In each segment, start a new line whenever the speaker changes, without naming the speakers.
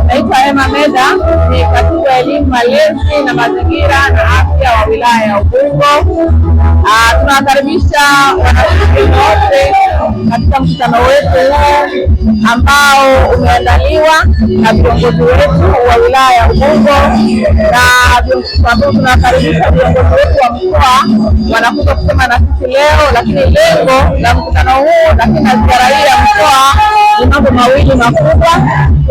Naitwa Emma Meda, ni katibu wa elimu, malezi na mazingira na afya wa wilaya ya Ubungo. Tunawakaribisha wanafunzi wote katika mkutano wetu huu ambao umeandaliwa na viongozi wetu wa wilaya ya Ubungo, na tunawakaribisha viongozi wetu wa mkoa wanakuja kusema na sisi leo. Lakini lengo la mkutano huu lakini na ziara hii ya mkoa ni mambo mawili makubwa.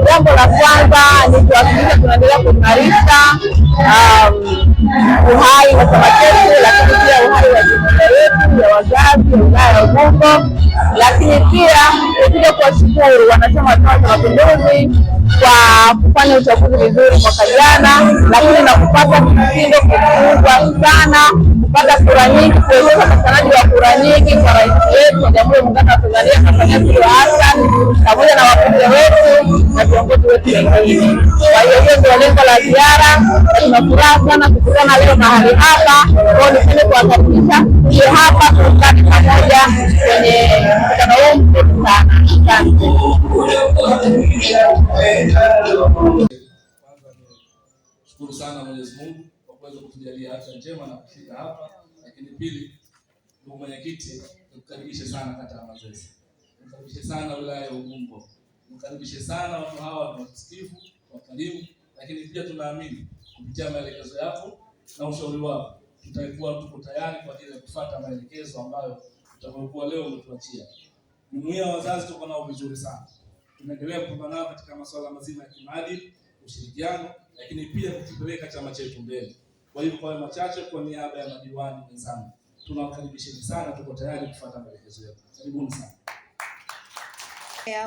Jambo la kwanza ni kuhakikisha tunaendelea kuimarisha uhai wa chama chetu, lakini pia uhai wa jumuiya yetu ya wazazi wa wilaya ya Ubungo. Lakini pia tunataka kuwashukuru wanachama wa Chama cha Mapinduzi kwa kufanya uchaguzi vizuri mwaka jana, lakini na kupata kishindo kikubwa sana, kupata kura nyingi, kuwezesha upatikanaji wa kura nyingi kwa rais wetu wa Jamhuri ya Muungano wa Tanzania Samia Suluhu Hassan, pamoja na wabunge wetu na viongozi wetu wengine. Kwa hiyo hiyo ndio lengo la ziara. Tuna furaha sana kukutana leo mahali hapa. Kwa hiyo nipende kuwakaribisha tuje hapa tuungane pamoja kwenye mkutano huu mkubwa sana. Asante.
Shukuru sana Mwenyezi Mungu kwa kuweza kutujalia afya njema na kufika hapa. Lakini pili, ndugu mwenyekiti, tukukaribishe sana kata ya Manzese. Tukukaribishe sana wilaya ya Ubungo. Tukukaribishe sana watu hawa wasikivu, wakarimu, lakini pia tunaamini kupitia maelekezo yako na ushauri wako tuko tayari kwa ajili ya kufuata maelekezo ambayo tutakuwa leo umetuachia. Jumuiya ya wazazi tuko nao vizuri sana. Tunaendelea kupambana nao katika masuala mazima ya kimaadili, ushirikiano, lakini pia kukipeleka chama chetu mbele. Kwa hivyo kwa machache, kwa niaba ya madiwani wenzangu, tunawakaribisheni sana, tuko tayari kufuata maelekezo yao. Karibuni sana.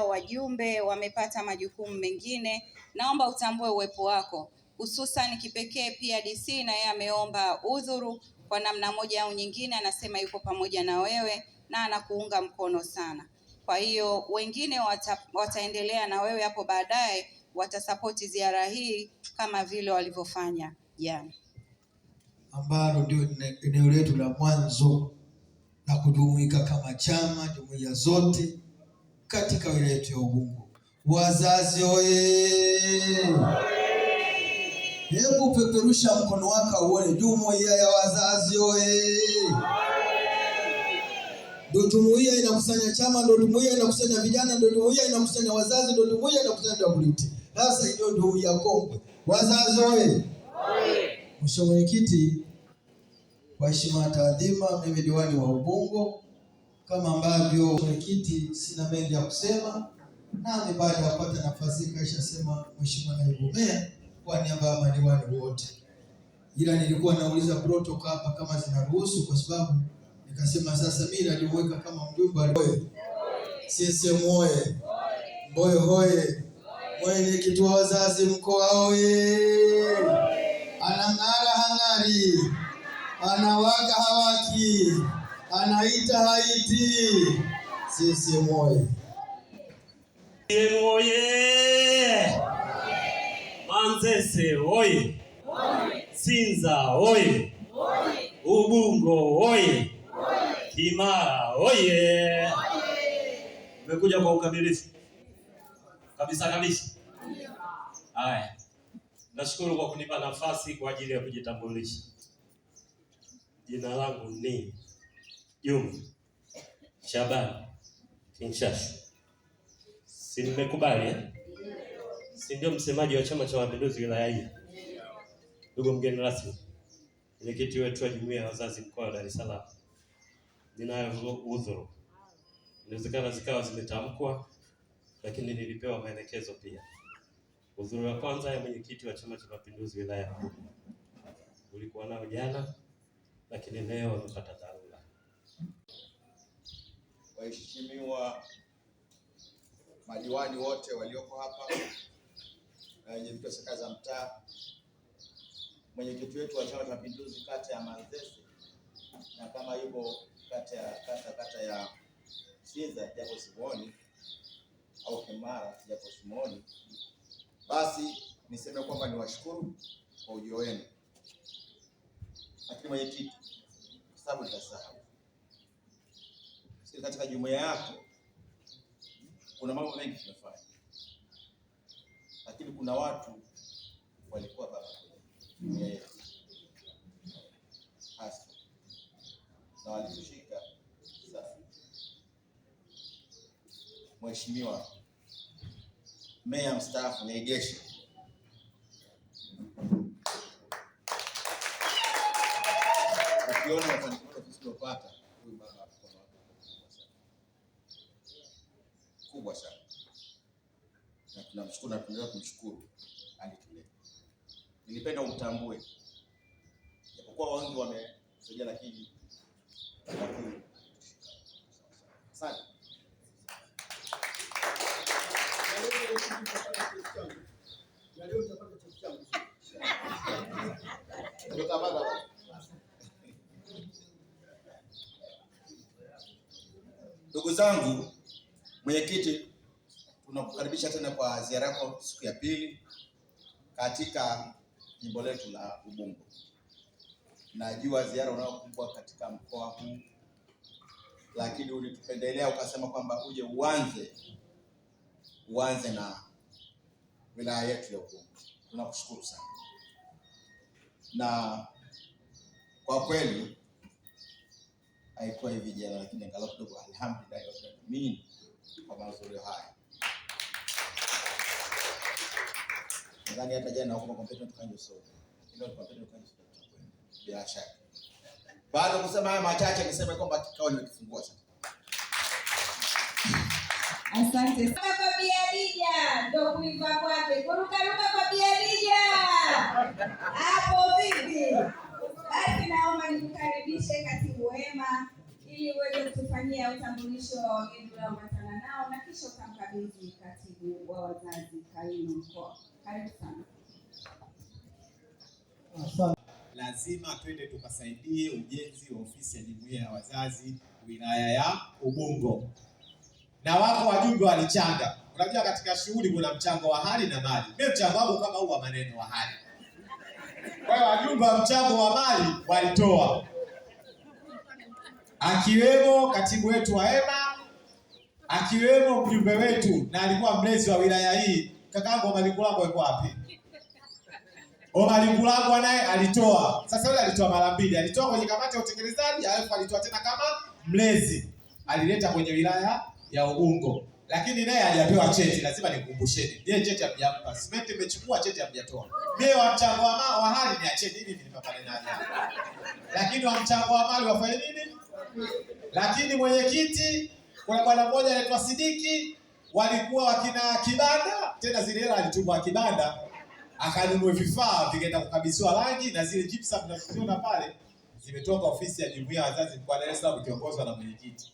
Wajumbe wamepata majukumu mengine, naomba utambue uwepo wako, hususan kipekee pia DC na yeye ameomba udhuru kwa namna moja au nyingine, anasema yuko pamoja na wewe na anakuunga mkono sana. Kwa hiyo wengine wataendelea na wewe hapo baadaye, watasapoti ziara hii kama vile walivyofanya jana,
ambalo ndio eneo letu la mwanzo na kujumuika kama chama jumuiya zote katika wilaya yetu ya Ubungo. Wazazi oye! Hebu peperusha mkono wako uone jumuiya ya wazazi oye! Ndio jumuiya inakusanya chama, ndio jumuiya inakusanya vijana, ndio jumuiya inakusanya wazazi, ndio jumuiya inakusanya WT. Sasa hiyo ndio jumuiya kongwe. Wazazi oye! Mheshimiwa Mwenyekiti, kwa heshima taadhima, mimi diwani wa Ubungo, kama ambavyo mwenyekiti sina mengi ya kusema, nami baada ya kupata nafasi kaisha sema Mheshimiwa Naibu Meya kwa niaba ya madiwani wote. Ila nilikuwa nauliza protocol hapa kama zinaruhusu, kwa sababu nikasema sasa mimi najumuika kama mjumbe oye. CCM oye. Mboyo hoye. Mwenyekiti wa wazazi mkoa oye. Anang'ara hang'ari, anawaka hawaki, anaita haiti. CCM oye.
Oye! Manzese oye! Sinza oye! Ubungo oye! Kimara oye! Umekuja kwa ukamilifu kabisa kabisa. Haya, nashukuru kwa kunipa nafasi kwa ajili ya kujitambulisha. Jina langu ni Juma Shabani Kinshashu. Si nimekubali si ndio msemaji wa Chama cha Mapinduzi wilaya hii? Ndugu mgeni rasmi, mwenyekiti wetu wa jumuiya ya wazazi mkoa wa Dar es Salaam, ninayo udhuru. Inawezekana zikawa zimetamkwa, lakini nilipewa maelekezo pia. Udhuru wa kwanza ya mwenyekiti wa Chama cha Mapinduzi wilaya ya Ubungo ulikuwa nao jana, lakini leo wamepata dharura.
waheshimiwa madiwani wote walioko hapa, wenyeviti wa serikali za mtaa, mwenyekiti wetu wa Chama cha Mapinduzi kata ya Manzese, na kama yuko kata ya Sinza japo simuoni, au Kimara japo simuoni, basi niseme kwamba niwashukuru kwa ujio wenu. Lakini mwenyekiti, kwa sababu nitasahau, sisi katika jumuiya yako kuna mambo mengi tumefanya, lakini kuna watu walikuwa baba jumuiya yetu hasa na walitushika sana. Mheshimiwa Meya mstaafu Nyegesha, ukiona mafanikio tuliyopata, huyu baba kubwa sana, na tunamshukuru na tunaendelea kumshukuru alitulea. Nilipenda umtambue, japokuwa wengi wamesaidia, lakini asante. Ndugu zangu, mwenyekiti, tunakukaribisha tena kwa ziara yako siku ya pili katika jimbo letu la Ubungo. Najua ziara unayokuwa katika mkoa huu, lakini ulitupendelea ukasema kwamba uje uanze na wilaya yetu ya Ubungo. Tunakushukuru sana, na kwa kweli haikuwa hivi jana, lakini angalau kidogo alhamdulillah mimi kwa mazuri haya. Nadhani hata jana huko kompyuta tukanje sote. Ndio kompyuta tukanje sote. Bila shaka. Baada kusema haya machache niseme kwamba kikao nimekifungua sasa.
Asante. Kwa Biadija ndio kuiva kwake. Kuruka kwa Biadija. Hapo vipi? Basi naomba nikukaribishe katibu wema ili uweze kutufanyia utambulisho wa wageni ulioambatana nao na kisha utamkabidhi katibu wa wazazi Kaimu mkoa. Karibu sana.
Lazima twende tukasaidie ujenzi wa ofisi ya jumuiya ya wazazi wilaya ya Ubungo. Na wako wajumbe walichanga. Unajua katika shughuli kuna mchango wa hali na mali. Mimi mchango wangu kama huu wa maneno wa hali. Kwa hiyo wajumbe wa mchango wa mali walitoa. Akiwemo katibu wetu wa hema, akiwemo mjumbe wetu na alikuwa mlezi wa wilaya hii, kakaangu Omalikulango yuko wapi? Omalikulango naye alitoa. Sasa yule alitoa mara mbili. Alitoa kwenye kamati ya utekelezaji, alafu alitoa tena kama mlezi. Alileta kwenye wilaya ya Ubungo. Lakini naye hajapewa cheti, lazima nikumbusheni. Yeye cheti hamjampa. Simenti imechukua, cheti hamjatoa. Mimi wa mchango wa hali ni acheni hivi nipapane naye. Lakini wa mchango wa mali wafanye nini? Lakini mwenyekiti, kuna bwana mmoja anaitwa Sidiki, walikuwa wakina kibanda, tena zile hela alitumwa kibanda, akanunua vifaa vikaenda kukabidhiwa rangi, na zile gypsum tunaziona pale zimetoka ofisi ya jumuiya ya wazazi kwa Dar es Salaam ikiongozwa na mwenyekiti.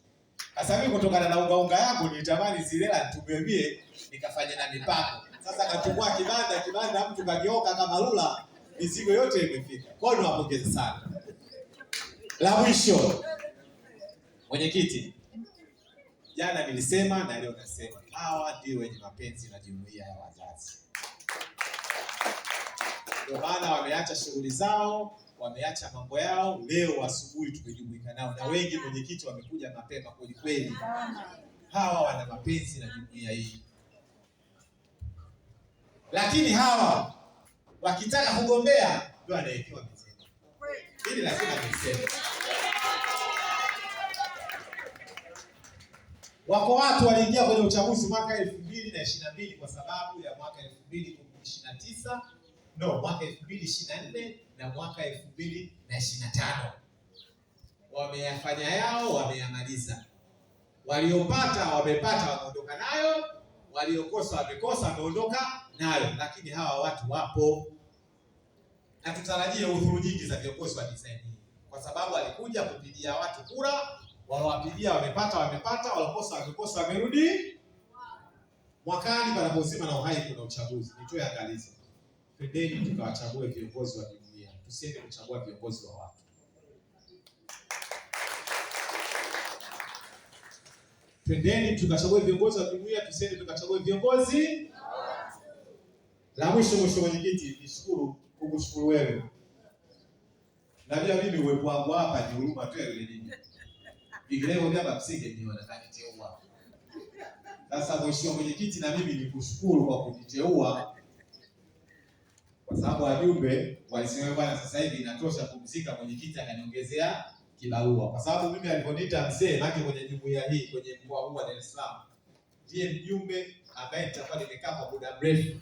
Sasa mimi kutokana na unga yangu nilitamani zile hela nitumie nikafanya na mipango. Sasa katumwa kibanda mtu kagioka kama lula, mizigo yote imefika. Kwa hiyo niwapongeze sana. La mwisho, mwenyekiti, jana nilisema na leo nasema, hawa ndio wenye mapenzi na jumuiya ya wazazi. Ndio maana wameacha shughuli zao, wameacha mambo yao, leo asubuhi tumejumuika nao, na wengi mwenyekiti wamekuja mapema kweli kweli. Hawa wana mapenzi na jumuiya hii. Lakini hawa wakitaka kugombea ndio anayekiwa mzee. Hili lazima niseme. Wako watu waliingia kwenye uchaguzi mwaka 2022 kwa sababu ya mwaka 2029, mwaka 2024 na mwaka 2025. Wameyafanya yao, wameyamaliza. Waliopata wamepata, wameondoka nayo, waliokosa wamekosa, wameondoka nayo. Lakini hawa watu wapo. Na tutarajie udhuru nyingi za viongozi wa design hii, kwa sababu alikuja kupigia watu kura Walowapigia wamepata, walokosa wamekosa, wamerudi. Mwakani panapo uzima na uhai kuna uchaguzi. Nitoe angalizo. Twendeni tukawachague viongozi wa jumuiya. Tusiende kuchagua viongozi wa watu. Twendeni tukachague viongozi wa jumuiya, tusiende tukachague viongozi. La mwisho mwenyekiti, nishukuru kukushukuru wewe. Najua mimi uwepo wangu hapa ni huruma tu ile nini. Vinginevyo vyama msingi ni wanakaniteua. Sasa mheshimiwa mwenyekiti, na mimi nikushukuru kwa kuniteua. Kwa sababu wajumbe walisema bwana, sasa hivi inatosha kumzika mwenyekiti, akaniongezea kibarua. Kwa sababu mimi aliponiita mzee nake kwenye jumuiya hii kwenye mkoa huu wa Dar es Salaam, ndiye mjumbe ambaye nitakuwa nimekaa kwa muda mrefu.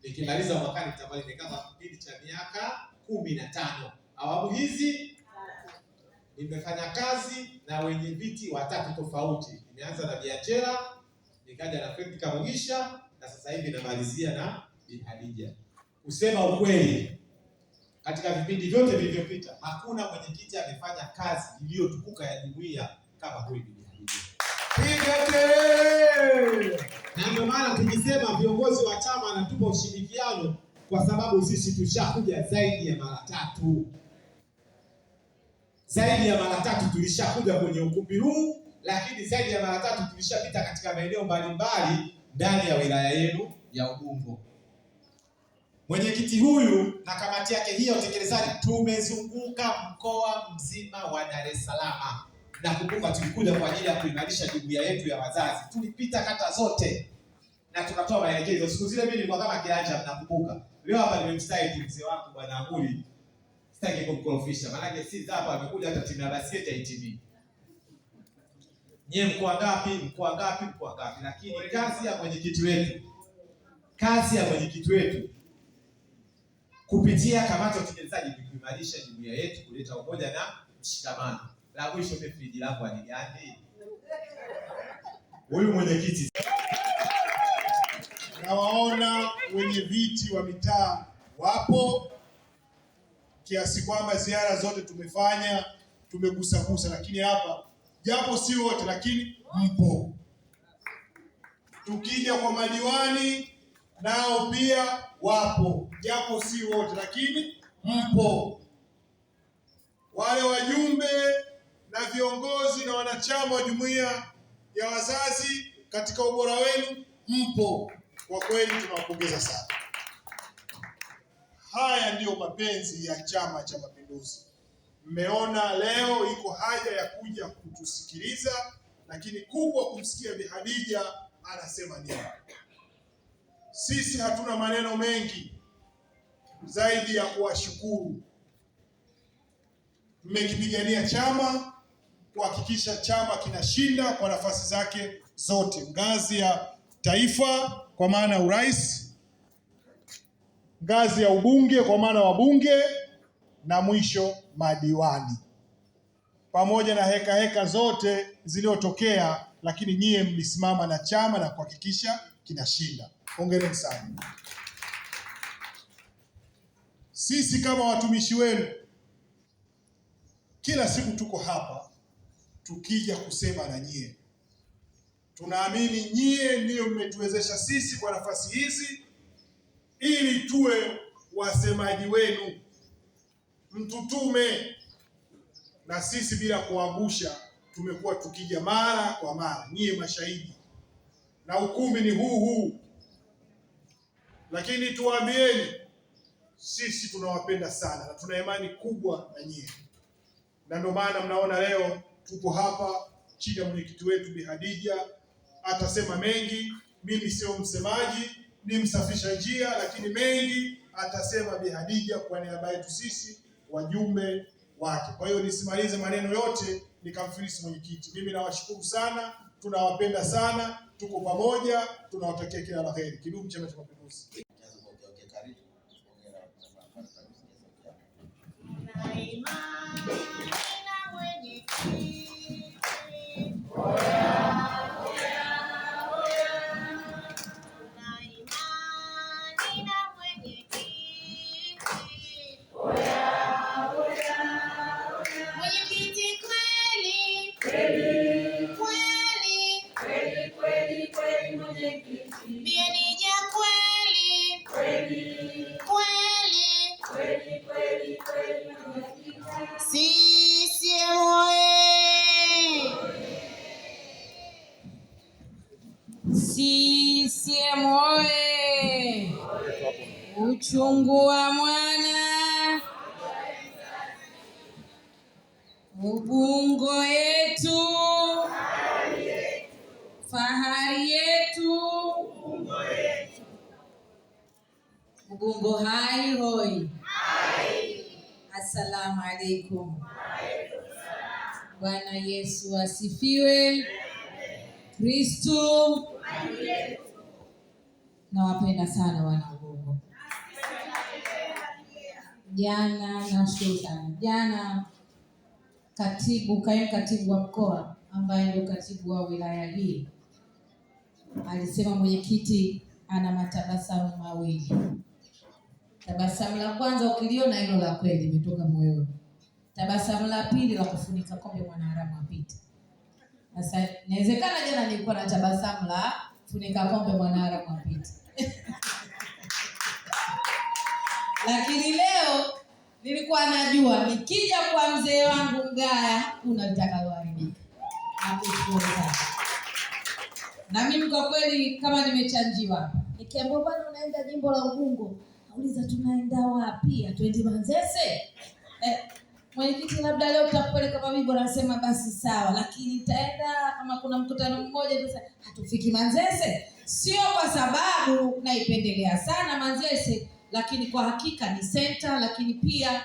Nikimaliza mwakani nitakuwa nimekaa kwa kipindi cha miaka 15. Awamu hizi nimefanya kazi na wenye viti watatu tofauti. Nimeanza na Biachela, nikaja na Fred Kamugisha, na sasa hivi namalizia na Bi Hadija. Kusema ukweli, katika vipindi vyote vilivyopita hakuna mwenyekiti amefanya kazi iliyotukuka ya jumuiya kama huyu Bi Hadija. Na ndio maana tukisema viongozi wa chama wanatupa ushirikiano, kwa sababu sisi tushakuja zaidi ya mara 3. Zaidi ya mara 3 tulishakuja kwenye ukumbi huu, lakini zaidi ya mara 3 tulishapita katika maeneo mbalimbali ndani ya wilaya yenu ya Ubungo. Mwenyekiti huyu na kamati yake hii ya utekelezaji tumezunguka mkoa mzima wa Dar es Salaam. Na kumbuka tulikuja kwa ajili ya kuimarisha jumuiya yetu ya wazazi. Tulipita kata zote na tukatoa maelekezo. Siku zile mimi nilikuwa kama kianja, mnakumbuka. Leo hapa nimemstahili mzee wangu bwana Amuri. Sitaki kumkorofisha. Maana si hapa amekuja hata timu ya basket ya ITV. Nyie mkoa ngapi? Mkoa ngapi? Mkoa ngapi? Lakini kazi ya mwenyekiti wetu kupitia kamati ya utekelezaji ni kuimarisha jumuiya yetu, kuleta umoja na mshikamano. La mwisho friji langu ni gani? Huyu mwenyekiti.
Nawaona wenye viti wa mitaa wapo, kiasi kwamba ziara zote tumefanya, tumegusagusa, lakini hapa japo si wote lakini mpo. Tukija kwa madiwani nao pia wapo, japo si wote lakini mpo. Wale wajumbe na viongozi na wanachama wa jumuiya ya wazazi katika ubora wenu mpo. Kwa kweli tunawapongeza sana. Haya ndiyo mapenzi ya Chama cha Mapinduzi. Mmeona leo iko haja ya kuja kutusikiliza, lakini kubwa kumsikia Bi Hadija anasema nini. Sisi hatuna maneno mengi zaidi ya kuwashukuru. Mmekipigania chama kuhakikisha chama kinashinda kwa nafasi zake zote, ngazi ya taifa kwa maana ya urais, ngazi ya ubunge kwa maana wabunge, na mwisho madiwani. Pamoja na heka zote zilizotokea, lakini nyie mlisimama na chama na kuhakikisha kinashinda. Hongereni sana. Sisi kama watumishi wenu kila siku tuko hapa tukija kusema na nyie. Tunaamini nyie ndiyo mmetuwezesha sisi kwa nafasi hizi ili tuwe wasemaji wenu. Mtutume na sisi bila kuangusha, tumekuwa tukija mara kwa mara, nyie mashahidi, na ukumbi ni huu. Lakini tuwaambieni, sisi tunawapenda sana na tuna imani kubwa na nyie, na ndio maana mnaona leo tuko hapa chini ya mwenyekiti wetu Bi Hadija. Atasema mengi, mimi sio msemaji, ni msafisha njia, lakini mengi atasema Bi Hadija kwa niaba yetu sisi wajumbe wake. Kwa hiyo nisimalize maneno yote nikamfilisi mwenyekiti. Mimi nawashukuru sana, tunawapenda sana, tuko pamoja, tunawatakia kila la heri. Kidumu Chama cha Mapinduzi.
Mwenyekiti kweli
Biadija kweli kweli, CCM oye! CCM oye! Uchungu wa mwana, Ubungo yetu, fahari yetu, Ubungo hai hoi. Assalamu alaikum. Bwana Yesu asifiwe. Kristo. Nawapenda sana wana Ubungo. Jana nashukuru sana. Jana kaimu katibu wa mkoa ambaye ndio katibu wa wilaya hii alisema mwenyekiti ana matabasamu mawili. Tabasamu la kwanza ukiliona hilo la kweli limetoka moyoni. Tabasamu la pili la kufunika kombe mwanaharamu apite. Sasa inawezekana jana nilikuwa na tabasamu la kufunika kombe mwanaharamu apite. Lakini leo nilikuwa najua nikija kwa mzee wangu Mgaya kuna litakaloharibika. Nakushukuru sana. Na mimi kwa kweli kama nimechanjiwa. Nikiambiwa bwana unaenda jimbo la Ubungo, nauliza tunaenda wapi? Atuendi Manzese? Mwenyekiti labda leo tutakupeleka kama Bibo, nasema basi sawa, lakini nitaenda kama kuna mkutano mmoja sasa hatufiki Manzese. Sio kwa sababu naipendelea sana Manzese, lakini kwa hakika ni center, lakini pia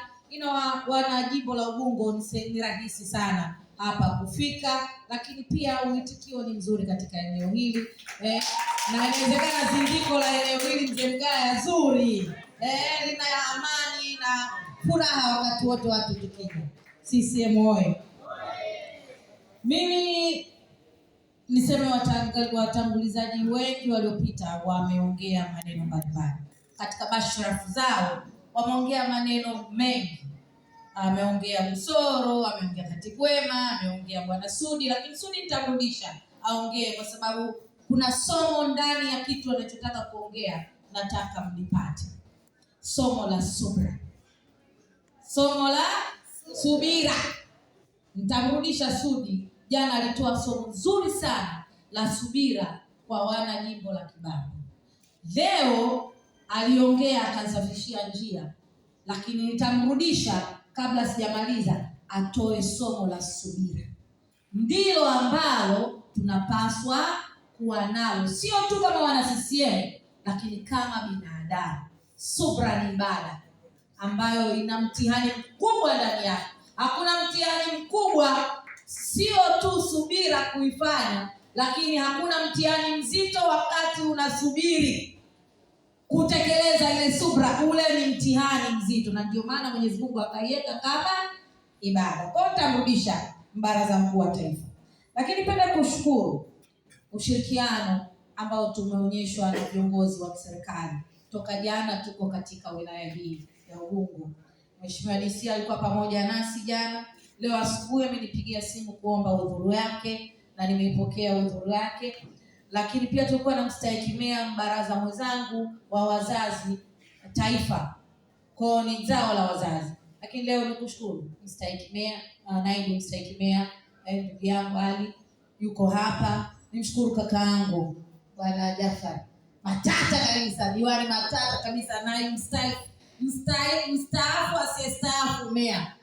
wana jimbo la Ubungo ni rahisi sana hapa kufika, lakini pia uitikio ni mzuri katika eneo hili. Na inawezekana zindiko la eneo hili Mzee Mgaya zuri. Lina amani na furaha wakati wote watu tukija. CCM oye! Mimi niseme watangulizaji wengi waliopita wameongea maneno mbalimbali. Katika bashrafu zao wameongea maneno mengi. Ameongea Msoro, ameongea Katibu Wema, ameongea Bwana Sudi, lakini Sudi nitamrudisha aongee kwa sababu kuna somo ndani ya kitu anachotaka kuongea, nataka mlipate. Somo la subira. Somo la subira. Nitamrudisha Sudi. Jana alitoa somo zuri sana la subira kwa wana jimbo la Kibaha. Leo aliongea akasafishia njia, lakini nitamrudisha kabla sijamaliza atoe somo la subira. Ndilo ambalo tunapaswa kuwa nalo, sio tu kama wana CCM, lakini kama binadamu. Subira ni ibada ambayo ina mtihani mkubwa ndani yake. Hakuna mtihani mkubwa sio tu subira kuifanya, lakini hakuna mtihani mzito wakati unasubiri kutekeleza ile subra. Ule ni mtihani mzito, na ndio maana Mwenyezi Mungu akaiweka kama ibada. Kwa nitamrudisha Baraza Mkuu wa Taifa. Lakini penda kushukuru ushirikiano ambao tumeonyeshwa na viongozi wa serikali. Toka jana tuko katika wilaya hii ya Ubungo. Mheshimiwa DC alikuwa pamoja nasi jana. Leo asubuhi amenipigia simu kuomba udhuru yake na nimeipokea udhuru yake. Lakini pia tulikuwa na mstahiki meya mbaraza mwenzangu wa wazazi taifa. Kwa ni zao la wazazi. Lakini leo nikushukuru mstahiki meya, naibu mstahiki meya, ndugu yangu Ali yuko hapa. Nimshukuru kaka yangu Bwana Jafar. Matata kabisa, diwani matata kabisa, naibu mstaafu asiyestaafu meya.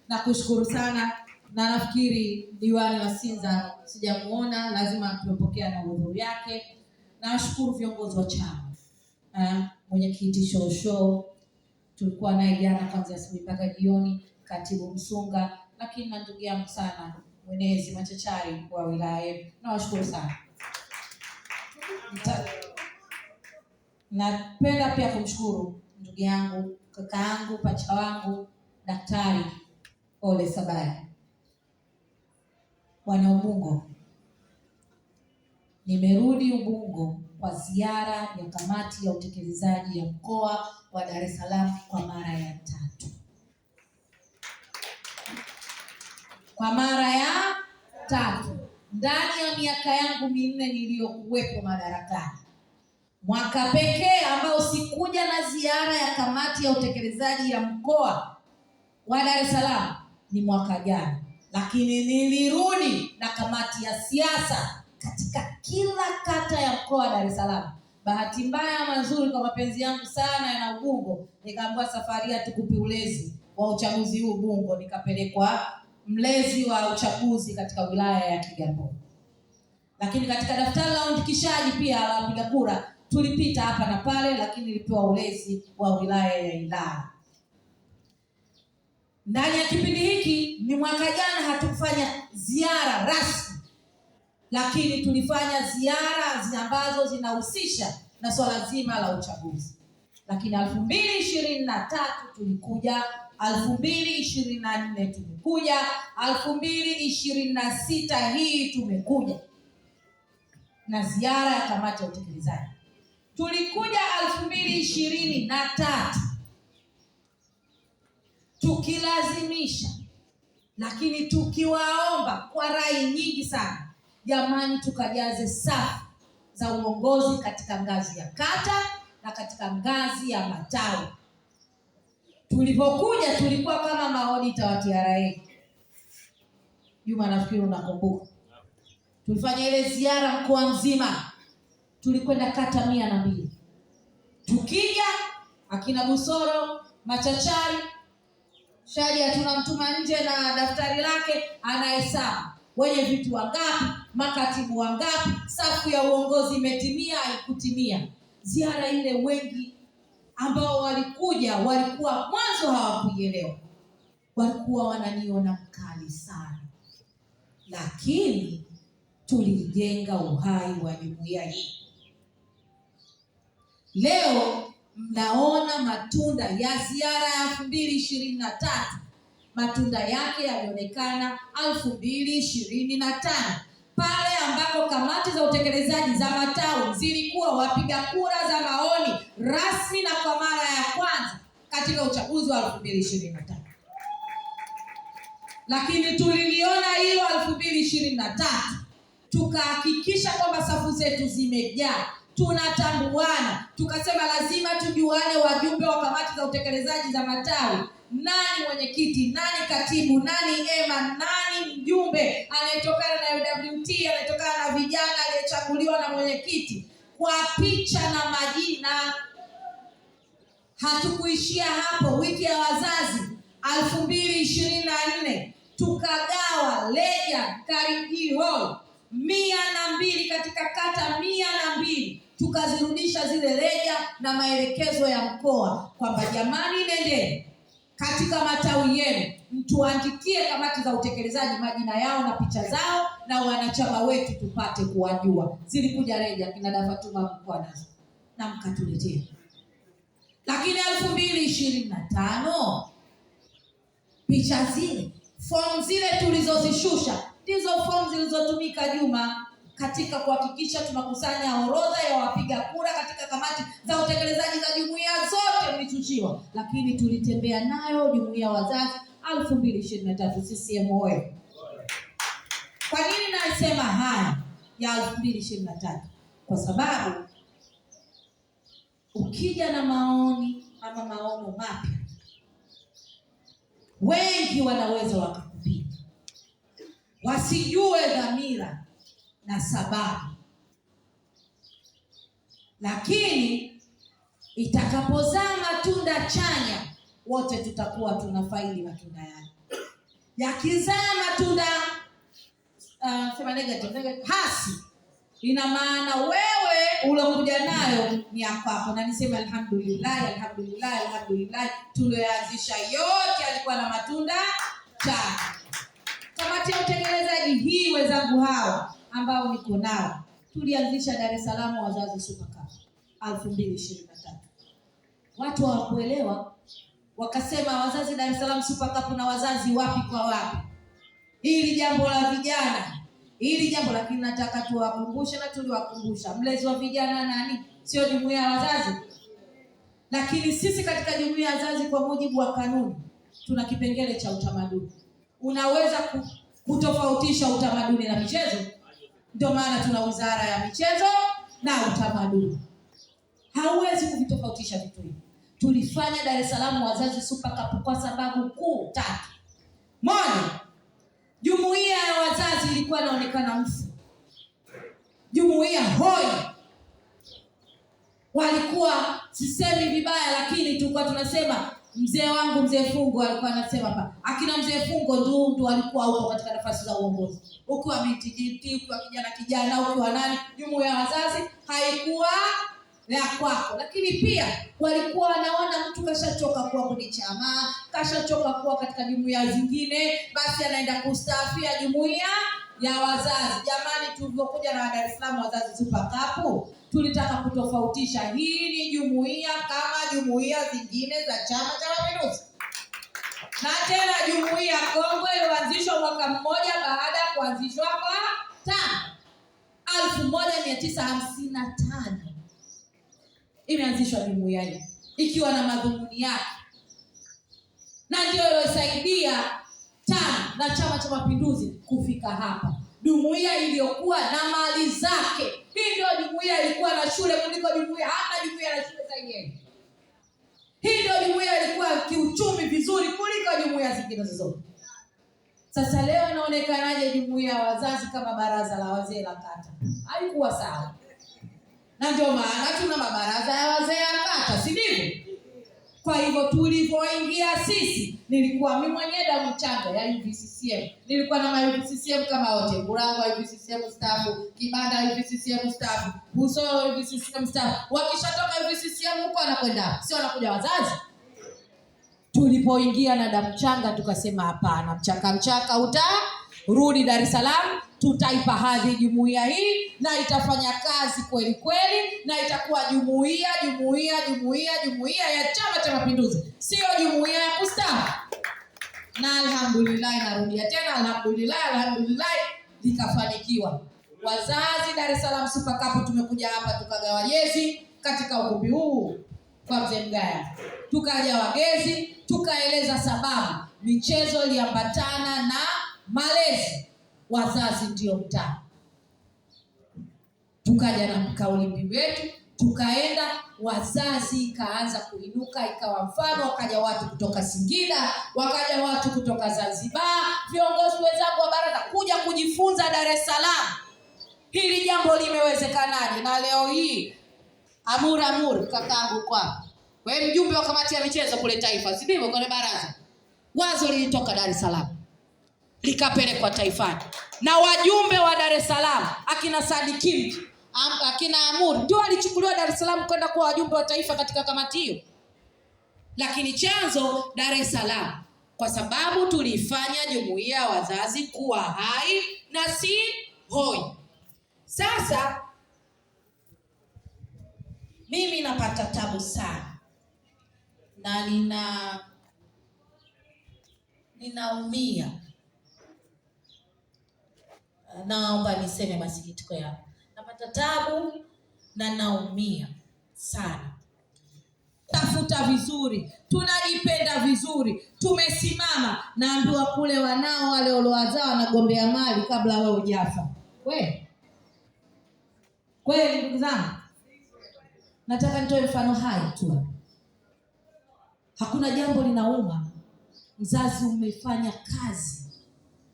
Nakushukuru sana. Na nafikiri diwani wa Sinza sijamuona, lazima tumepokea na udhuru yake. Nashukuru viongozi wa chama. Mwenyekiti Shosho tulikuwa naye jana kuanzia asubuhi mpaka jioni, katibu Msunga, lakini na ndugu yangu sana Mwenezi Machachari wa wilaya. Nawashukuru sana. Napenda pia kumshukuru ndugu yangu, kaka yangu, pacha wangu, Daktari Ole Sabaya. Wana Ubungo, nimerudi Ubungo kwa ziara ya kamati ya utekelezaji ya mkoa wa Dar es Salaam kwa mara ya 3. Kwa mara ya 3. ndani ya miaka yangu 4 niliyokuwepo madarakani, mwaka pekee ambao sikuja na ziara ya kamati ya utekelezaji ya mkoa wa Dar es Salaam ni mwaka jana, lakini nilirudi na kamati ya siasa katika kila kata ya mkoa wa Dar es Salaam. Bahati mbaya mazuri kwa mapenzi yangu sana yana Ubungo, nikaambiwa safari ya tukupi ulezi wa uchaguzi huu Ubungo, nikapelekwa mlezi wa uchaguzi katika wilaya ya Kigamboni. Lakini katika daftari la uandikishaji pia la wapiga kura tulipita hapa na pale, lakini nilipewa ulezi wa wilaya ya Ilala. Ndani ya kipindi hiki ni mwaka jana hatukufanya ziara rasmi, lakini tulifanya ziara ambazo zinahusisha na swala zima la uchaguzi. Lakini 2023 tulikuja, 2024 tumekuja, 2026 hii tumekuja na ziara ya kamati ya utekelezaji. Tulikuja 2023 tukilazimisha, lakini tukiwaomba kwa rai nyingi sana, jamani, tukajaze safu za uongozi katika ngazi ya kata na katika ngazi ya matawi. Tulipokuja tulikuwa kama maodita wa TRA. Juma, nafikiri unakumbuka. Tulifanya ile ziara mkoa mzima, tulikwenda kata 102. Tukija akina Busoro, Machachari, Shadi tunamtuma nje na daftari lake, anahesabu wenye vitu wangapi, makatibu wangapi, safu ya uongozi imetimia haikutimia. Ziara ile wengi ambao walikuja walikuwa mwanzo hawakuelewa, walikuwa wananiona mkali sana, lakini tulijenga uhai wa jumuiya hii. Leo mnaona matunda ya ziara ya 2023. Matunda yake yalionekana 2025 pale ambako kamati za utekelezaji za matawi zilikuwa wapiga kura za maoni rasmi na kwa mara ya kwanza katika uchaguzi wa 2025. Lakini tuliliona hilo 2023, tukahakikisha kwamba safu zetu zimejaa, tunatambuana, tukasema lazima tujuane wajumbe wa kamati za utekelezaji za matawi, nani mwenyekiti, nani katibu, nani ema, nani mjumbe anayetokana na UWT, anayetokana na vijana aliyechaguliwa na mwenyekiti, kwa picha na majina. Hatukuishia hapo. Wiki ya wazazi 2024 tukagawa leja Karimjee Hall 102 katika kata 102, tukazirudisha zile leja na maelekezo ya mkoa kwamba jamani, nendeni katika matawi yenu mtuandikie kamati za utekelezaji majina yao na picha zao na wanachama wetu tupate kuwajua. Zilikuja leja kina Dafatuma mkoa nazo na mkatuletea. Lakini 2025 picha zile, fomu zile tulizozishusha ndizo fomu zilizotumika Juma katika kuhakikisha tunakusanya orodha ya wapiga kura katika kamati za utekelezaji za jumuiya zote mlichushiwa, lakini tulitembea nayo jumuiya wazazi 2023 CCM oye. Kwa nini nasema haya ya 2023? Kwa sababu ukija na maoni ama maono mapya, wengi wanaweza wakakupita, wasijue dhamira na sababu, lakini itakapozaa matunda chanya wote tutakuwa tunafaidi matunda yake. Yakizaa matunda sema negative hasi, ina maana wewe ulokuja nayo ni hapo. Na niseme alhamdulillah, alhamdulillah, alhamdulillah, tulioanzisha yote alikuwa na matunda chanya. Kamati ya utekelezaji hii wenzangu hawa ambao niko nao, tulianzisha Dar es Salaam Wazazi Super Cup 2023. Watu hawakuelewa, wakasema wazazi Dar es Salaam Super Cup na wazazi wapi kwa wapi? Hili jambo la vijana, hili jambo, lakini nataka tuwakumbushe na tuliwakumbusha, mlezi wa vijana nani? Sio jumuiya ya wazazi. Lakini sisi katika jumuiya ya wazazi kwa mujibu wa kanuni tuna kipengele cha utamaduni. Unaweza kutofautisha utamaduni na michezo? Ndio maana tuna wizara ya michezo na utamaduni. Hauwezi kuvitofautisha vitu hivi. Tulifanya Dar es Salaam Wazazi Super Cup kwa sababu kuu 3. Moja, jumuiya ya wazazi ilikuwa inaonekana mfu. Jumuiya hoi. Walikuwa, sisemi vibaya, lakini tulikuwa tunasema, mzee wangu mzee Fungo alikuwa anasema hapa, akina mzee Fungo ndio walikuwa huko katika nafasi za uongozi. Ukiwa MTGT, ukiwa kijana, ukiwa nani, jumuiya ya wazazi haikuwa ya kwako. Lakini pia walikuwa wanaona mtu kashachoka kuwa kwenye chama, kashachoka kuwa katika jumuiya zingine, basi anaenda kustaafia jumuiya ya wazazi. Jamani, tulivyokuja na Dar es Salaam Wazazi Super Cup, tulitaka kutofautisha hii ni jumuiya kama jumuiya zingine za Chama cha Mapinduzi. Na tena jumuiya kongwe ilianzishwa mwaka mmoja baada ya kuanzishwa kwa TANU. 1955 imeanzishwa jumuiya hii ikiwa na madhumuni yake, na ndio iliyosaidia TANU na Chama cha Mapinduzi kufika hapa. Jumuiya iliyokuwa na mali zake. Hii ndio jumuiya ilikuwa na shule kuliko jumuiya, hata jumuiya na shule zaidi. Hii ndio jumuiya ilikuwa kiuchumi vizuri kuliko jumuiya zingine zote. Sasa leo inaonekanaje jumuiya ya wazazi kama baraza la wazee la kata? Haikuwa sawa. Na ndio maana tuna mabaraza ya wazee ya kata, si ndivyo? Kwa hivyo tulipoingia sisi, nilikuwa mimi mwenyewe damu changa ya UVCCM. Nilikuwa na UVCCM kama wote. Burango UVCCM staff, Kibanda UVCCM staff, Buso UVCCM staff. Wakishatoka UVCCM huko anakwenda, sio anakuja wazazi. Tulipoingia na damu changa tukasema hapana, mchaka utarudi Dar es Salaam, tutaipa hadhi jumuiya hii na itafanya kazi kweli kweli, na itakuwa jumuiya ya Chama cha Mapinduzi, sio jumuiya ya kustaafu. Na alhamdulillah, narudia tena alhamdulillah likafanikiwa. Wazazi Dar es Salaam Super Cup tumekuja hapa tukagawa jezi katika ukumbi huu kwa Mzee Mgaya. Tukaja wagezi, tukaeleza sababu michezo iliambatana na malezi. Wazazi ndio mtaa. Tukaja na kauli mbiu yetu, tukaenda, wazazi ikaanza kuinuka, ikawa mfano. Wakaja watu kutoka Singida, wakaja watu kutoka Zanzibar, viongozi wenzangu wa baraza kuja kujifunza Dar es Salaam hili jambo limewezekanaje. Na leo hii Amur kakangu kwa wewe mjumbe wa kamati ya michezo kule taifa, si ndivyo? Kwenye baraza wazo lilitoka Dar es Salaam likapelekwa taifani, na wajumbe wa Dar es Salaam akina Sadikim, akina Amur ndio walichukuliwa Dar es Salaam kwenda kuwa wajumbe wa taifa katika kamati hiyo. Lakini chanzo Dar es Salaam, kwa sababu tulifanya jumuiya ya wazazi kuwa hai na si hoi. Sasa mimi napata tabu sana na ninaumia. Naomba niseme masikitiko yangu. Napata tabu na naumia sana. Tafuta vizuri, tunajipenda vizuri, tumesimama. Naambiwa kule wanao wale waliowazaa wanagombea mali kabla wewe hujafa. Kweli ndugu zangu? Nataka nitoe mfano hai tu. Hakuna jambo linauma. Mzazi umefanya kazi,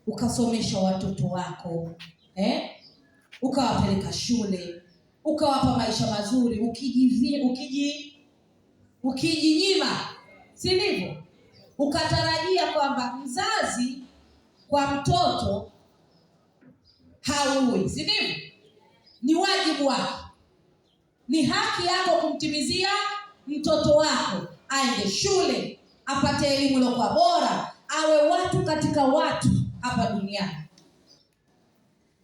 ukasomesha watoto wako, ukawapeleka shule, ukawapa maisha mazuri, ukijinyima, si ndivyo? Ukatarajia kwamba mzazi kwa mtoto haui, si ndivyo? Ni wajibu wako, ni haki yako kumtimizia mtoto wako, aende shule, apate elimu iliyokuwa bora, awe watu katika watu hapa duniani.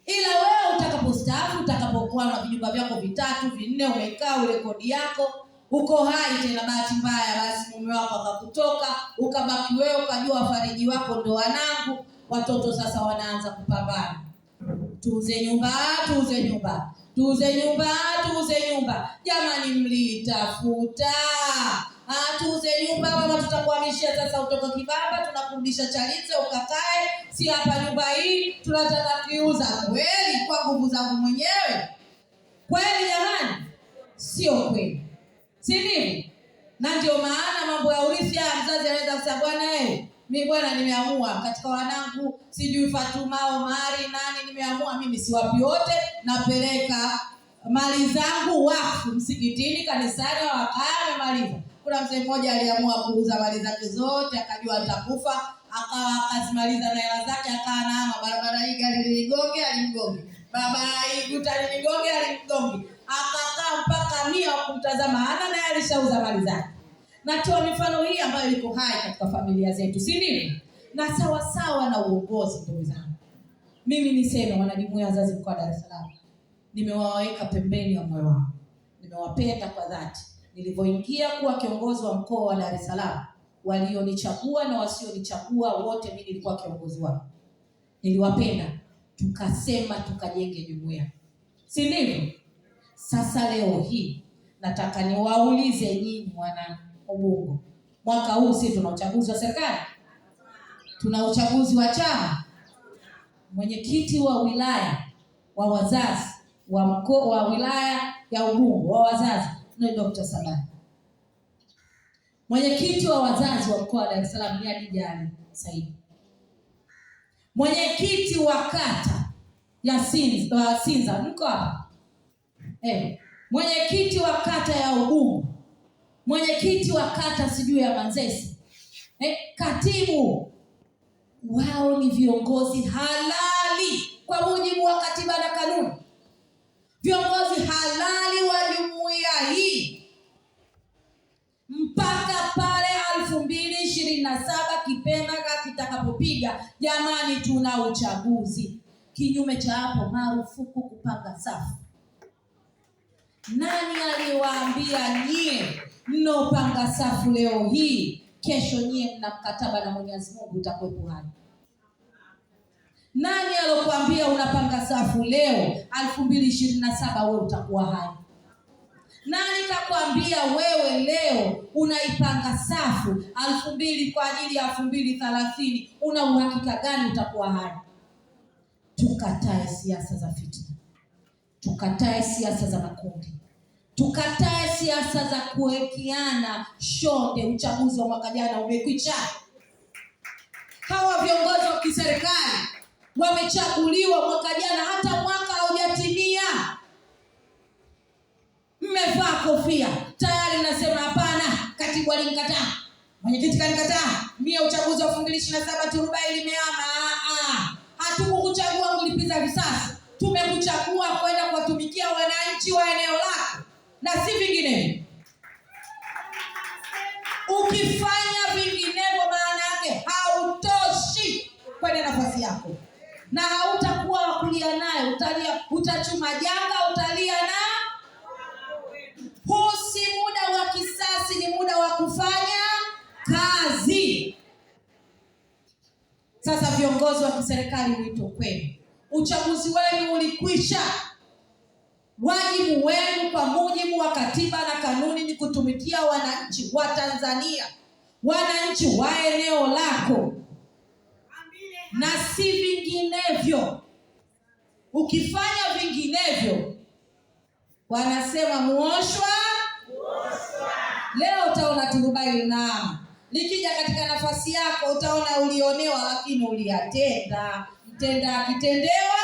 Ila wewe utakapostaafu, utakapokuwa na vijumba vyako 3, 4, umekaa ule kodi yako, uko hai tena, bahati mbaya basi mume wako akakutoka, ukabaki wewe, ukajua wafariji wako ndo wanangu, watoto sasa wanaanza kupambana. Tuuze nyumba. Jamani, mlitafuta tuuze nyumba mama, tutakuhamishia sasa utoka Kibamba tunakurudisha Chalinze ukakae, si hapa nyumba hii tunataka kuiuza. Kweli kwa nguvu zangu mwenyewe? Kweli jamani? Sio kweli. Si ndivyo? Na ndio maana mambo ya urithi ya mzazi anaweza kusema bwana mimi bwana nimeamua katika wanangu sijui Fatuma au Mari nani, nimeamua mimi siwapi wote, napeleka mali zangu wakfu msikitini, kanisani, wakaya amemaliza. Kuna mzee mmoja aliamua kuuza mali zake zote, akajua atakufa, akazimaliza na hela zake, akaana barabara hii gari liligonge alimgonge, barabara hii guta liligonge alimgonge, akakaa mpaka 100 kumtazama hana naye alishauza mali zake. Natoa mifano hii ambayo iko hai katika familia zetu, si ndivyo? Na sawa sawa na uongozi. Ndugu zangu, mimi niseme wanajumuiya wazazi mkoa wa Dar es Salaam nimewaweka pembeni ya moyo wangu, nimewapenda kwa dhati. Nilivyoingia kuwa kiongozi wa mkoa wa Dar es Salaam, walionichagua na wasionichagua wote mimi nilikuwa kiongozi wao. Niliwapenda, tukasema tukajenge jumuiya, si ndivyo? Sasa leo hii nataka niwaulize nyinyi wana Ubungo, mwaka huu sisi tuna uchaguzi wa serikali, tuna uchaguzi wa chama. Mwenyekiti wa wilaya wa wazazi wa mkoa wa wilaya ya Ubungo wa wazazi ni Dr. Sabani. Mwenyekiti wa wazazi wa mkoa wa Dar es Salaam ni Adija Said. Mwenyekiti wa kata ya Sinza mko hapa? Mwenyekiti wa kata ya Ubungo, mwenyekiti wa kata sijui ya Manzese, katibu, wao ni viongozi halali kwa mujibu wa katiba na kanuni, viongozi halali wa jumuiya hii mpaka pale 2027 Kipemba kitakapopiga. Jamani, tuna uchaguzi. Kinyume cha hapo, marufuku kupanga safu. Nani aliwaambia nyie mnopanga safu leo hii, kesho nyie mna mkataba na Mwenyezi Mungu utakuwepo hai? Nani alokuambia unapanga safu leo 2027 wewe utakuwa hai? Nani kakwambia wewe leo unaipanga safu 2000 kwa ajili ya 2030 una uhakika gani utakuwa hai? Tukatae siasa za fitna, tukatae siasa za makundi, tukatae siasa za kuwekeana shonde. Uchaguzi wa mwaka jana umekwisha. Hawa viongozi wa kiserikali wamechaguliwa mwaka jana, hata mwaka haujatimia. Mmevaa kofia tayari, nasema hapana, katibu alinikataa, mwenyekiti kanikataa, mimi uchaguzi wa 2027 turubai limeama. Hatukukuchagua kulipiza risasi, tumekuchagua kwenda kuwatumikia wananchi wa eneo lako na si vinginevyo. Ukifanya vinginevyo, maana yake hautoshi kwenye nafasi yako na hautakuwa wakulia naye, utachuma janga, utalia na. Huu si muda wa kisasi, ni muda wa kufanya kazi. Sasa viongozi wa kiserikali, wito kwenu, uchaguzi wenu ulikwisha. Wajibu wenu kwa mujibu wa katiba na kanuni ni kutumikia wananchi wa Tanzania, wananchi wa eneo lako na si vinginevyo. Ukifanya vinginevyo, wanasema muoshwa. Leo utaona turubai linaama, likija katika nafasi yako utaona ulionewa, lakini uliyatenda. Mtenda akitendewa.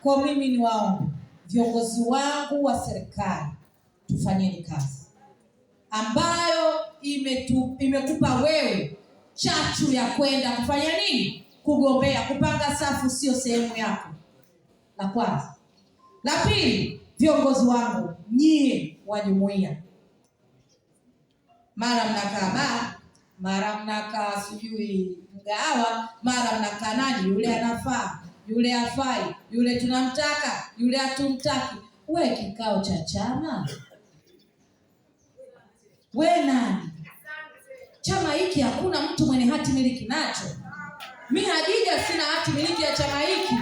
Kwa mimi ni waombe viongozi wangu wa serikali, tufanyeni kazi ambayo imekupa wewe chachu ya kwenda kufanya nini? Kugombea. Kupanga safu sio sehemu yako, la kwanza. La pili, viongozi wangu nyie wa jumuiya, mara mnakaa baa, mara mnakaa sijui mgahawa, mara mnakaa nani, yule anafaa, yule hafai, yule tunamtaka, yule hatumtaki. We kikao cha chama, we nani? Chama hiki hakuna mtu mwenye hati miliki nacho. Mimi Hadija sina hati miliki ya chama hiki.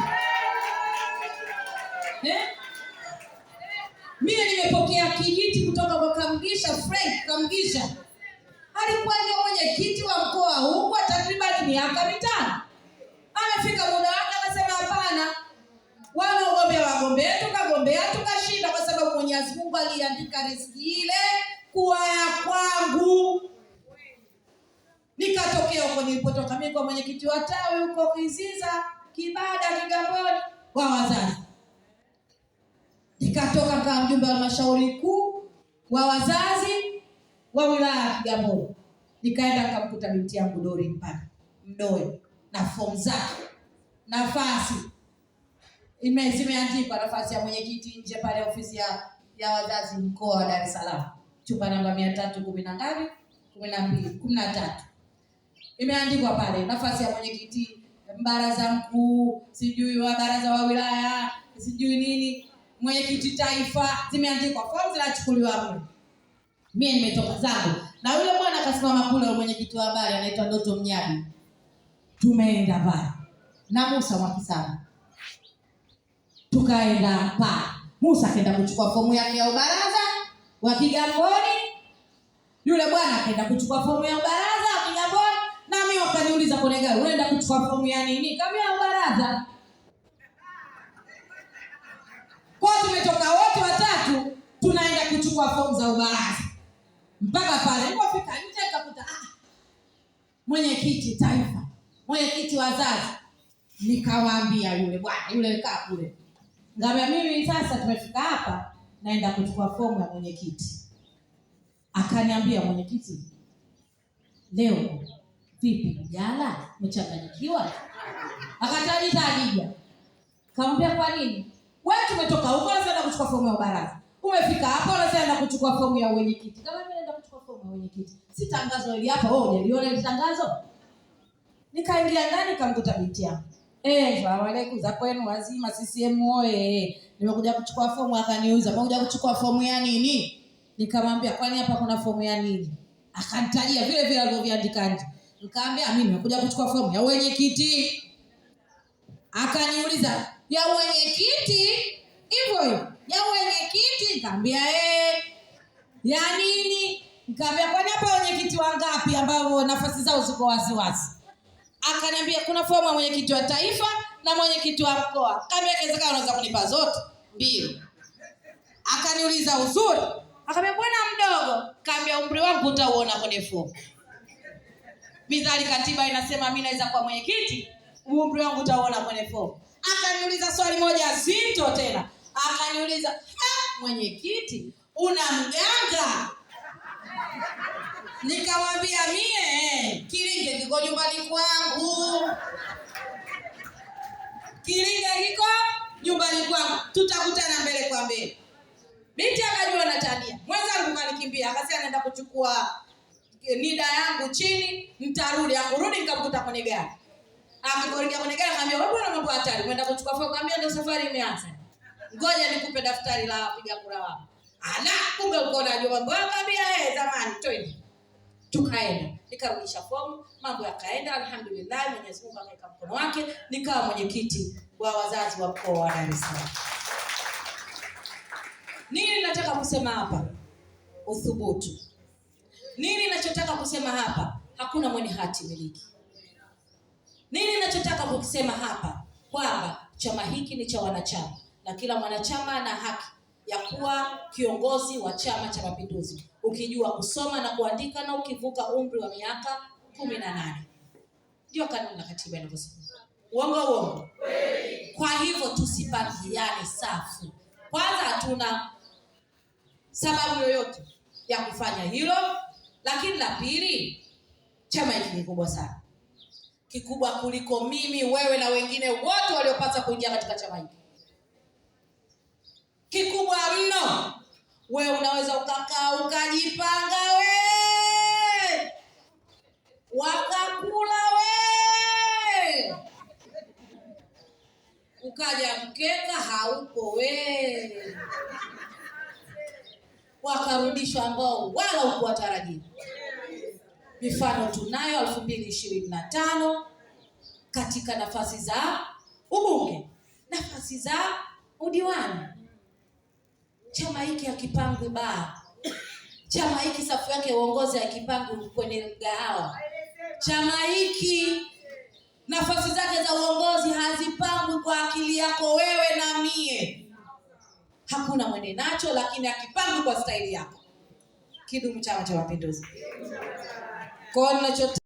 Mimi nimepokea kijiti kutoka kwa Kamgi kamgisha Frank kamgisha. Alikuwa ndio mwenyekiti wa mkoa huu kwa takriban miaka 5. Amefika muda wake akasema hapana. Wagombea tukashinda kwa sababu Mwenyezi Mungu aliandika riziki ile kuwa ya kwangu. Nikatokea huko nilipotoka mimi kwa mwenyekiti wa tawi huko Kiziza, Kibada, Kigamboni wa wazazi. Nikatoka kama mjumbe wa halmashauri kuu wa wazazi wa wilaya ya Kigamboni. Nikaenda nikamkuta binti yangu Dori pale Mdoe na fomu zake. Nafasi zimeandikwa nafasi ya mwenyekiti nje pale ofisi ya wazazi mkoa wa Dar es Salaam. Chumba namba 313. Imeandikwa pale nafasi ya mwenyekiti baraza mkuu, sijui wa baraza wa wilaya, sijui nini, mwenyekiti taifa, zimeandikwa fomu zinachukuliwa hapo. Mimi nimetoka zangu na yule bwana akasimama kule, mwenyekiti wa habari anaitwa Doto Mnyabi. Tumeenda pale na Musa Mwakisana. Tukaenda pale. Musa akaenda kuchukua fomu yake ya ubaraza wa Kigamboni. Yule bwana akaenda kuchukua fomu ya ubaraza wa Kigamboni. Na mimi wakaniuliza kwenye gari, unaenda kuchukua fomu ya nini? Kama ya ubaraza. Kwa tumetoka wote watatu tunaenda kuchukua fomu za ubaraza. Mpaka pale nilipofika nje nikakuta mwenyekiti taifa, mwenyekiti wazazi. Nikawaambia yule bwana, yule kaa kule. Ngambia mimi sasa tumefika hapa naenda kuchukua fomu ya mwenyekiti. Akaniambia mwenyekiti, leo vipi jana umechanganyikiwa? Akataja Hadija. Kaambia kwa nini? Wewe tumetoka huko unaenda kuchukua fomu ya baraza. Umefika hapa unaenda kuchukua fomu ya mwenyekiti. Kama mimi naenda kuchukua fomu ya mwenyekiti. Si tangazo hili hapa, wewe unaliona ile tangazo? Nikaingia ndani kamkuta binti yangu. Wale za kwenu wazima CCM oye. Nimekuja kuchukua fomu. Akaniuliza, "Umekuja kuchukua fomu ya nini?" Nikamwambia, "Kwani hapa kuna fomu ya nini?" Akanitajia vile vile alivyoandika nje. Nikamwambia, "Mimi nimekuja kuchukua fomu ya mwenyekiti." Akaniuliza, "Ya mwenyekiti?" Hivyo hiyo. "Ya mwenyekiti?" Nikamwambia, "Ya nini?" Nikamwambia, "Kwani hapa mwenyekiti wangapi ambao nafasi zao ziko wazi wazi?" Akaniambia, "Kuna fomu ya mwenyekiti wa taifa na mwenyekiti wa mkoa." Kama inawezekana unaweza kunipa zote mbili. Akaniuliza uzuri. Akaniambia, "Bwana mdogo." Kaambia, "Umri wangu utauona kwenye fomu. Mithali katiba inasema mimi naweza kuwa mwenyekiti, umri wangu utauona kwenye fomu." Akaniuliza swali moja zito tena. Akaniuliza, "Mwenyekiti, una mganga?" Nikamwambia, "Mie kilinge kiko nyumbani kwangu. Kilinge kiko nyumbani kwangu. Tutakutana mbele kwa mbele." Binti akajua natania. Mwenzangu kanikimbia, akasema anaenda kuchukua nida yangu chini, nitarudi. Akurudi nikamkuta kwenye gari. Akakorudi kwenye gari akamwambia, "Wewe bwana mambo hatari. Unaenda kuchukua fomu?" Akamwambia, "Ndio safari imeanza. Ngoja nikupe daftari la wapiga kura wako." Kumbe uko unajua mambo. Akamwambia, "Zamani twende." Tukaenda. Nikarudisha fomu, mambo yakaenda alhamdulillah, Mwenyezi Mungu akaweka mkono wake, nikawa mwenyekiti wa wazazi wa mkoa wa Dar es Salaam. Nini nataka kusema hapa? Uthubutu. Nini nachotaka kusema hapa? Hakuna mwenye hati miliki. Nini nachotaka kusema hapa? Kwamba chama hiki ni cha wanachama na kila mwanachama ana haki ya kuwa kiongozi wa Chama cha Mapinduzi ukijua kusoma na kuandika na ukivuka umri wa miaka 18. Ndio kanuni na katiba inavyosema. Uongo. Kwa hivyo tusipangiane safu. Kwanza hatuna sababu yoyote ya kufanya hilo, lakini la pili, chama hiki ni kubwa sana. Kikubwa kuliko mimi, wewe na wengine wote waliopata kuingia katika chama hiki. Kikubwa mno. Wewe unaweza ukakaa ukajipanga wakakula ukaja mkeka haupo wakarudishwa ambao wala hukuwatarajia. Mifano tunayo 2025 katika nafasi za ubunge, nafasi za udiwani. Chama hiki hakipangwi Chama hiki safu yake uongozi haikipangwi kwenye gahawa. Chama hiki nafasi zake za uongozi hazipangwi kwa akili yako wewe na mie. Hakuna mwende nacho, lakini akipangwi kwa staili yako. Kidumu Chama cha Mapinduzi! Kwa ninachotaka